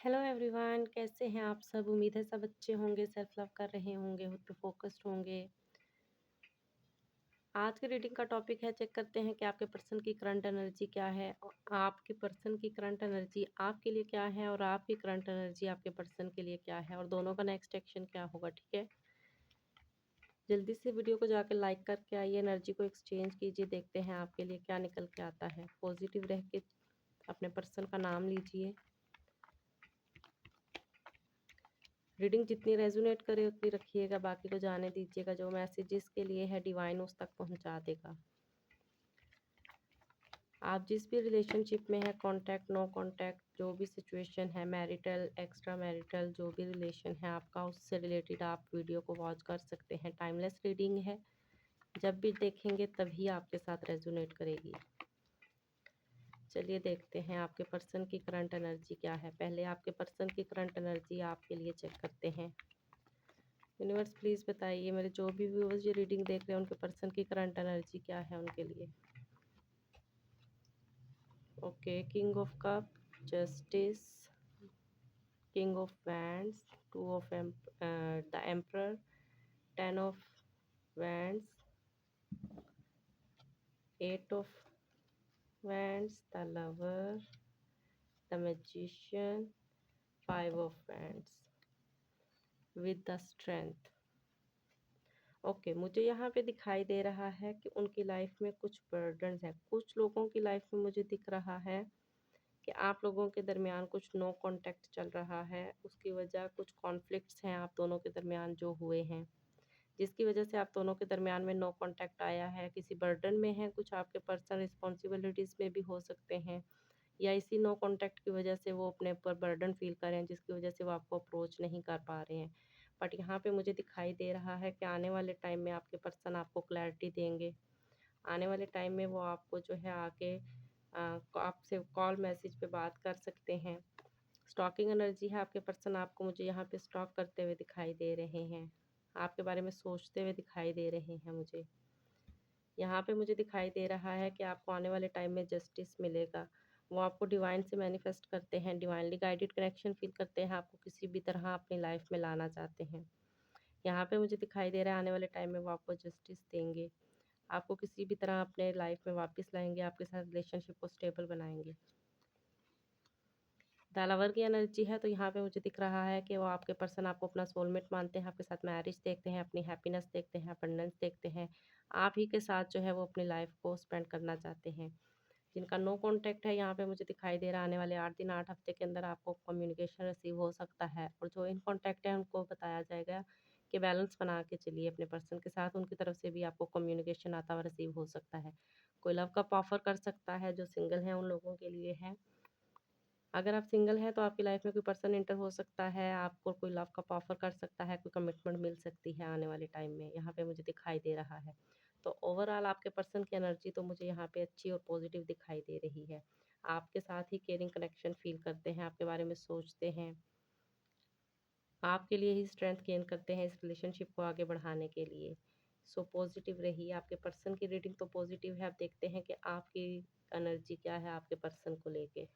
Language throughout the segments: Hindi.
हेलो एवरीवन, कैसे हैं आप सब? उम्मीद है सब अच्छे होंगे, सेल्फ लव कर रहे होंगे, खुद पे फोकस्ड होंगे। आज की रीडिंग का टॉपिक है, चेक करते हैं कि आपके पर्सन की करंट एनर्जी क्या है और आपके पर्सन की करंट एनर्जी आपके लिए क्या है और आपकी करंट एनर्जी आपके पर्सन के लिए क्या है और दोनों का नेक्स्ट एक्शन क्या होगा। ठीक है, जल्दी से वीडियो को जाकर लाइक करके आइए, एनर्जी को एक्सचेंज कीजिए, देखते हैं आपके लिए क्या निकल के आता है। पॉजिटिव रह के अपने पर्सन का नाम लीजिए। रीडिंग जितनी रेजोनेट करे उतनी रखिएगा, बाकी को जाने दीजिएगा। जो मैसेज जिसके लिए है डिवाइन उस तक पहुंचा देगा। आप जिस भी रिलेशनशिप में है, कांटेक्ट नो कांटेक्ट, जो भी सिचुएशन है, मैरिटल एक्स्ट्रा मैरिटल, जो भी रिलेशन है आपका, उससे रिलेटेड आप वीडियो को वॉच कर सकते हैं। टाइमलेस रीडिंग है, जब भी देखेंगे तभी आपके साथ रेजोनेट करेगी। चलिए देखते हैं आपके पर्सन की करंट एनर्जी क्या है। पहले आपके पर्सन की करंट एनर्जी आपके लिए चेक करते हैं। यूनिवर्स प्लीज़ बताइए, मेरे जो भी व्यूअर्स ये रीडिंग देख रहे हैं उनके पर्सन की करंट एनर्जी क्या है उनके लिए। Okay, king of cup, justice, king of wands, two of the emperor, 10 of wands, 8 of wands, the lover, the magician, 5 of wands with the strength. Okay, मुझे यहाँ पे दिखाई दे रहा है कि उनकी लाइफ में कुछ बर्डन्स हैं। कुछ लोगों की लाइफ में मुझे दिख रहा है कि आप लोगों के दरमियान कुछ नो कांटेक्ट चल रहा है। उसकी वजह कुछ कॉन्फ्लिक्ट्स हैं आप दोनों के दरमियान जो हुए हैं, जिसकी वजह से आप दोनों के दरमियान में नो कांटेक्ट आया है। किसी बर्डन में है, कुछ आपके पर्सनल रिस्पॉन्सिबिलिटीज़ में भी हो सकते हैं, या इसी नो कांटेक्ट की वजह से वो अपने ऊपर बर्डन फील कर रहे हैं, जिसकी वजह से वो आपको अप्रोच नहीं कर पा रहे हैं। बट यहाँ पे मुझे दिखाई दे रहा है कि आने वाले टाइम में आपके पर्सन आपको क्लैरिटी देंगे। आने वाले टाइम में वो आपको जो है आके आपसे कॉल मैसेज पे बात कर सकते हैं। स्टॉकिंग एनर्जी है, आपके पर्सन आपको मुझे यहाँ पे स्टॉक करते हुए दिखाई दे रहे हैं, आपके बारे में सोचते हुए दिखाई दे रहे हैं। मुझे यहाँ पे मुझे दिखाई दे रहा है कि आपको आने वाले टाइम में जस्टिस मिलेगा। वो आपको डिवाइन से मैनिफेस्ट करते हैं, डिवाइनली गाइडेड कनेक्शन फील करते हैं, आपको किसी भी तरह अपनी लाइफ में लाना चाहते हैं। यहाँ पे मुझे दिखाई दे रहा है आने वाले टाइम में वो आपको जस्टिस देंगे, आपको किसी भी तरह अपने लाइफ में वापस लाएंगे, आपके साथ रिलेशनशिप को स्टेबल बनाएंगे। दालावर की एनर्जी है, तो यहाँ पे मुझे दिख रहा है कि वो आपके पर्सन आपको अपना सोलमेट मानते हैं, आपके साथ मैरिज देखते हैं, अपनी हैप्पीनेस देखते हैं, अबंडेंस देखते हैं। आप ही के साथ जो है वो अपनी लाइफ को स्पेंड करना चाहते हैं। जिनका नो कांटेक्ट है, यहाँ पे मुझे दिखाई दे रहा है आने वाले 8 दिन 8 हफ्ते के अंदर आपको कम्युनिकेशन रिसीव हो सकता है। और जो इन कांटेक्ट है उनको बताया जाएगा कि बैलेंस बना के चलिए अपने पर्सन के साथ। उनकी तरफ से भी आपको कम्युनिकेशन आता हुआ रिसीव हो सकता है। कोई लव का ऑफर कर सकता है, जो सिंगल हैं उन लोगों के लिए है। अगर आप सिंगल हैं तो आपकी लाइफ में कोई पर्सन एंटर हो सकता है, आपको कोई लव का ऑफर कर सकता है, कोई कमिटमेंट मिल सकती है आने वाले टाइम में, यहाँ पे मुझे दिखाई दे रहा है। तो ओवरऑल आपके पर्सन की एनर्जी तो मुझे यहाँ पे अच्छी और पॉजिटिव दिखाई दे रही है। आपके साथ ही केयरिंग कनेक्शन फील करते हैं, आपके बारे में सोचते हैं, आपके लिए ही स्ट्रेंथ गेन करते हैं इस रिलेशनशिप को आगे बढ़ाने के लिए। सो पॉजिटिव रहिए। आपके पर्सन की रीडिंग तो पॉजिटिव है, आप देखते हैं कि आपकी एनर्जी क्या है आपके पर्सन को लेके।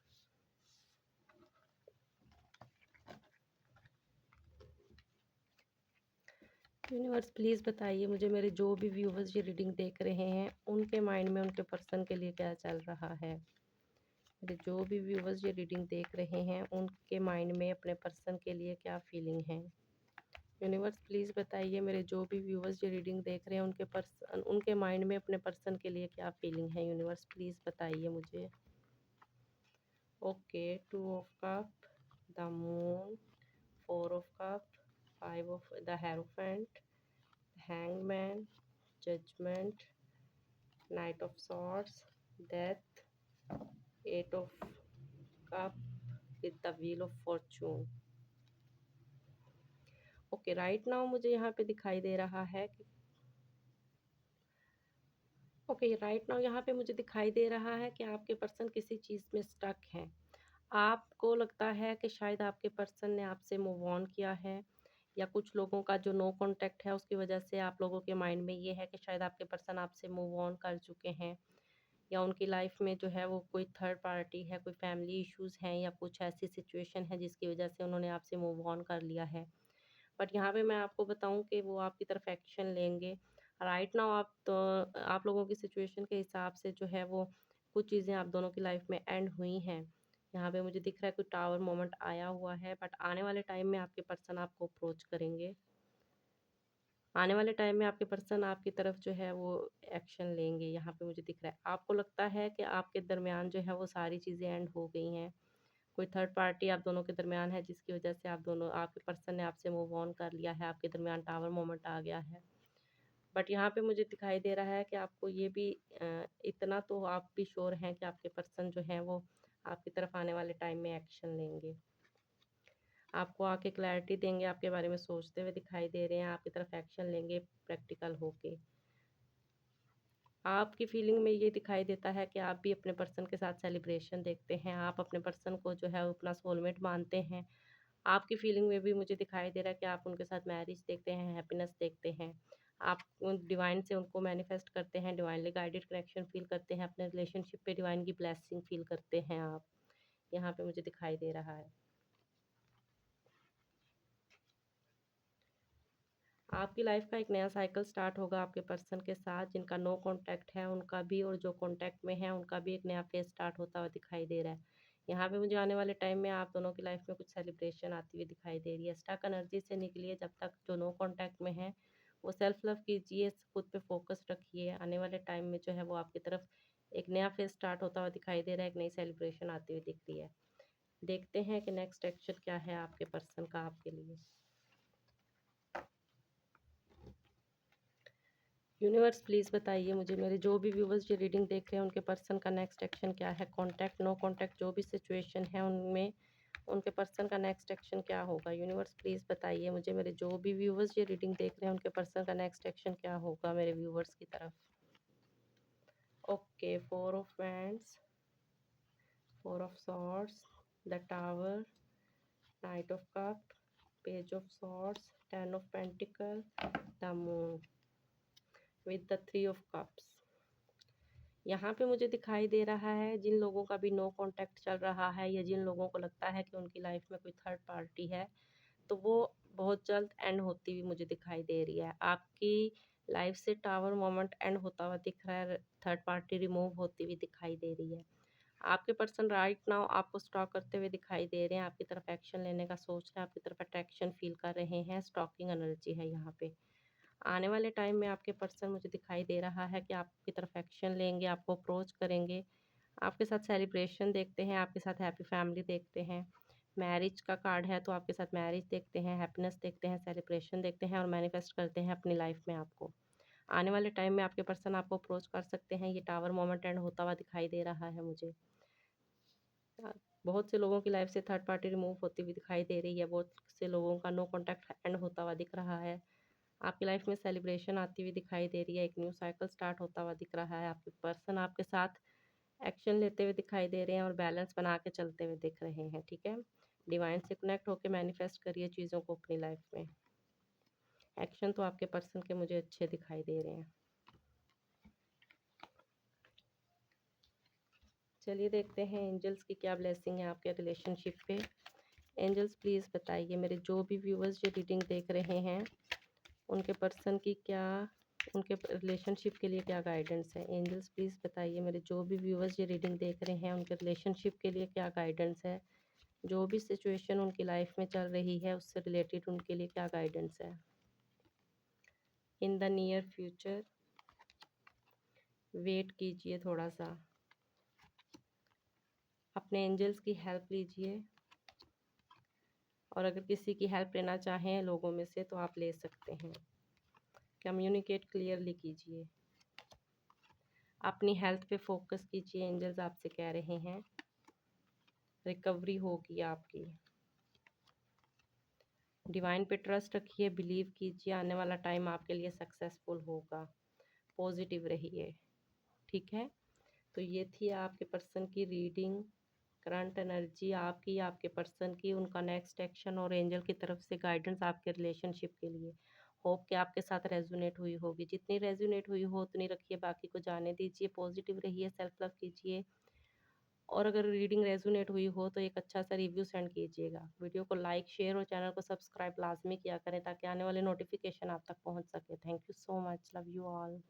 यूनिवर्स प्लीज़ बताइए मुझे, मेरे जो भी व्यूवर्स ये रीडिंग देख रहे हैं उनके माइंड में उनके पर्सन के लिए क्या चल रहा है। मेरे जो भी व्यूवर्स ये रीडिंग देख रहे हैं उनके माइंड में अपने पर्सन के लिए क्या फीलिंग है। यूनिवर्स प्लीज़ बताइए, मेरे जो भी व्यूवर्स ये रीडिंग देख रहे हैं उनके पर्सन उनके माइंड में अपने पर्सन के लिए क्या फीलिंग है। यूनिवर्स प्लीज़ बताइए मुझे। Okay, 2 of cup, the moon, 4 of cup, 5 of the hierophant, hangman, judgment, knight of swords, death, 8 of cup with the wheel of fortune। Okay, right now मुझे यहाँ पे दिखाई दे रहा है कि ओके राइट नाउ यहाँ पे मुझे दिखाई दे रहा है कि आपके पर्सन किसी चीज़ में स्टक हैं। आपको लगता है कि शायद आपके पर्सन ने आपसे मूव ऑन किया है, या कुछ लोगों का जो नो कांटेक्ट है उसकी वजह से आप लोगों के माइंड में ये है कि शायद आपके पर्सन आपसे मूव ऑन कर चुके हैं, या उनकी लाइफ में जो है वो कोई थर्ड पार्टी है, कोई फैमिली इश्यूज़ हैं या कुछ ऐसी सिचुएशन है जिसकी वजह से उन्होंने आपसे मूव ऑन कर लिया है। बट यहाँ पे मैं आपको बताऊँ कि वो आपकी तरफ एक्शन लेंगे। राइट नाउ आप लोगों की सिचुएशन के हिसाब से जो है वो कुछ चीज़ें आप दोनों की लाइफ में एंड हुई हैं। यहाँ पे मुझे दिख रहा है कोई टावर मोमेंट आया हुआ है, बट आने वाले टाइम में आपके पर्सन आपको अप्रोच करेंगे। आने वाले टाइम में आपके पर्सन आपकी तरफ जो है वो एक्शन लेंगे, यहाँ पे मुझे दिख रहा है। आपको लगता है कि आपके दरमियान जो है वो सारी चीज़ें एंड हो गई हैं। कोई थर्ड पार्टी आप दोनों के दरमियान है जिसकी वजह से आप दोनों आपके पर्सन ने आपसे मूव ऑन कर लिया है, आपके दरमियान टावर मोमेंट आ गया है। बट यहाँ पे मुझे दिखाई दे रहा है कि आपको ये भी इतना तो आप भी श्योर हैं कि आपके पर्सन जो हैं वो आपकी तरफ आने वाले टाइम में एक्शन लेंगे। आपको आके क्लैरिटी देंगे, आपके बारे में सोचते हुए दिखाई दे रहे हैं, आपकी तरफ एक्शन लेंगे प्रैक्टिकल होके। आपकी फीलिंग में ये दिखाई देता है कि आप भी अपने पर्सन के साथ सेलिब्रेशन देखते हैं, आप अपने पर्सन को जो है अपना सोलमेट मानते हैं। आपकी फीलिंग में भी मुझे दिखाई दे रहा है कि आप उनके साथ मैरिज देखते हैं, हैप्पीनेस देखते हैं। आप उन डिवाइन से उनको मैनिफेस्ट करते हैं, डिवाइनली गाइडेड कनेक्शन फील करते हैं, अपने रिलेशनशिप पे डिवाइन की ब्लेसिंग फील करते हैं आप। यहाँ पे मुझे दिखाई दे रहा है। आपकी लाइफ का एक नया साइकिल स्टार्ट होगा आपके पर्सन के साथ। जिनका नो कांटेक्ट है उनका भी, और जो कांटेक्ट में है उनका भी एक नया फेज स्टार्ट होता हुआ दिखाई दे रहा है। यहाँ पे मुझे आने वाले टाइम में आप दोनों की लाइफ में कुछ सेलिब्रेशन आती हुई दिखाई दे रही है। स्टक एनर्जी से निकलिए, जब तक जो नो कांटेक्ट में है वो सेल्फ लव कीजिए, खुद पे फोकस रखिए। आने वाले टाइम में जो है वो आपकी तरफ एक नया फेज स्टार्ट होता हुआ दिखाई दे रहा है, एक नई सेलिब्रेशन आती हुई दिख रही है। देखते हैं कि नेक्स्ट एक्शन क्या है आपके पर्सन का आपके लिए। यूनिवर्स प्लीज़ बताइए मुझे, मेरे जो भी व्यूवर्स ये रीडिंग देख रहे हैं उनके पर्सन का नेक्स्ट एक्शन क्या है। कॉन्टैक्ट, नो कॉन्टैक्ट, जो भी सिचुएशन है उनमें उनके पर्सन का नेक्स्ट एक्शन क्या होगा। यूनिवर्स प्लीज़ बताइए मुझे, मेरे जो भी व्यूवर्स ये रीडिंग देख रहे हैं उनके पर्सन का नेक्स्ट एक्शन क्या होगा मेरे व्यूवर्स की तरफ। Okay, 4 of wands, 4 of swords, the tower, night of cup, page of swords, 10 of pentacle, the moon with the 3 of cups. यहाँ पे मुझे दिखाई दे रहा है जिन लोगों का भी नो कांटेक्ट चल रहा है, या जिन लोगों को लगता है कि उनकी लाइफ में कोई थर्ड पार्टी है, तो वो बहुत जल्द एंड होती हुई मुझे दिखाई दे रही है। आपकी लाइफ से टावर मोमेंट एंड होता हुआ दिख रहा है, थर्ड पार्टी रिमूव होती हुई दिखाई दे रही है। आपके पर्सन राइट नाउ आपको स्टॉक करते हुए दिखाई दे रहे हैं, आपकी तरफ एक्शन लेने का सोच रहे हैं, आपकी तरफ अट्रैक्शन फील कर रहे हैं। स्टॉकिंग एनर्जी है यहाँ पे। आने वाले टाइम में आपके पर्सन मुझे दिखाई दे रहा है कि आपकी तरफ एक्शन लेंगे, आपको अप्रोच करेंगे, आपके साथ सेलिब्रेशन देखते हैं, आपके साथ हैप्पी फैमिली देखते हैं। मैरिज का कार्ड है तो आपके साथ मैरिज देखते हैं, हैप्पीनेस देखते हैं, सेलिब्रेशन देखते हैं और मैनिफेस्ट करते हैं अपनी लाइफ में आपको। आने वाले टाइम में आपके पर्सन आपको अप्रोच कर सकते हैं। ये टावर मोमेंट एंड होता हुआ दिखाई दे रहा है मुझे। बहुत से लोगों की लाइफ से थर्ड पार्टी रिमूव होती हुई दिखाई दे रही है, बहुत से लोगों का नो कॉन्टैक्ट एंड होता हुआ दिख रहा है। आपकी लाइफ में सेलिब्रेशन आती हुई दिखाई दे रही है, एक न्यू साइकिल स्टार्ट होता हुआ दिख रहा है। आपके पर्सन आपके साथ एक्शन लेते हुए दिखाई दे रहे हैं और बैलेंस बना के चलते हुए दिख रहे हैं, ठीक है। डिवाइन से कनेक्ट होकर मैनिफेस्ट करिए चीज़ों को अपनी लाइफ में। एक्शन तो आपके पर्सन के मुझे अच्छे दिखाई दे रहे हैं। चलिए देखते हैं एंजल्स की क्या ब्लेसिंग है आपके रिलेशनशिप पे। एंजल्स प्लीज़ बताइए, मेरे जो भी व्यूवर्स जो रीडिंग देख रहे हैं उनके पर्सन की क्या, उनके रिलेशनशिप के लिए क्या गाइडेंस है। एंजल्स प्लीज़ बताइए, मेरे जो भी व्यूवर्स ये रीडिंग देख रहे हैं उनके रिलेशनशिप के लिए क्या गाइडेंस है। जो भी सिचुएशन उनकी लाइफ में चल रही है उससे रिलेटेड उनके लिए क्या गाइडेंस है। In the near future, wait कीजिए थोड़ा सा, अपने एंजल्स की हेल्प लीजिए, और अगर किसी की हेल्प लेना चाहें लोगों में से तो आप ले सकते हैं। कम्युनिकेट क्लियरली कीजिए, अपनी हेल्थ पे फोकस कीजिए। एंजल्स आपसे कह रहे हैं रिकवरी होगी आपकी। डिवाइन पे ट्रस्ट रखिए, बिलीव कीजिए, आने वाला टाइम आपके लिए सक्सेसफुल होगा। पॉजिटिव रहिए, ठीक है। तो ये थी आपके पर्सन की रीडिंग, करंट एनर्जी आपकी, आपके पर्सन की, उनका नेक्स्ट एक्शन और एंजल की तरफ से गाइडेंस आपके रिलेशनशिप के लिए। होप कि आपके साथ रेजोनेट हुई होगी। जितनी रेजोनेट हुई हो उतनी रखिए, बाकी को जाने दीजिए। पॉजिटिव रहिए, सेल्फ लव कीजिए। और अगर रीडिंग रेजोनेट हुई हो तो एक अच्छा सा रिव्यू सेंड कीजिएगा। वीडियो को लाइक, शेयर और चैनल को सब्सक्राइब लाजमी किया करें ताकि आने वाले नोटिफिकेशन आप तक पहुंच सके। Thank you so much, love you all.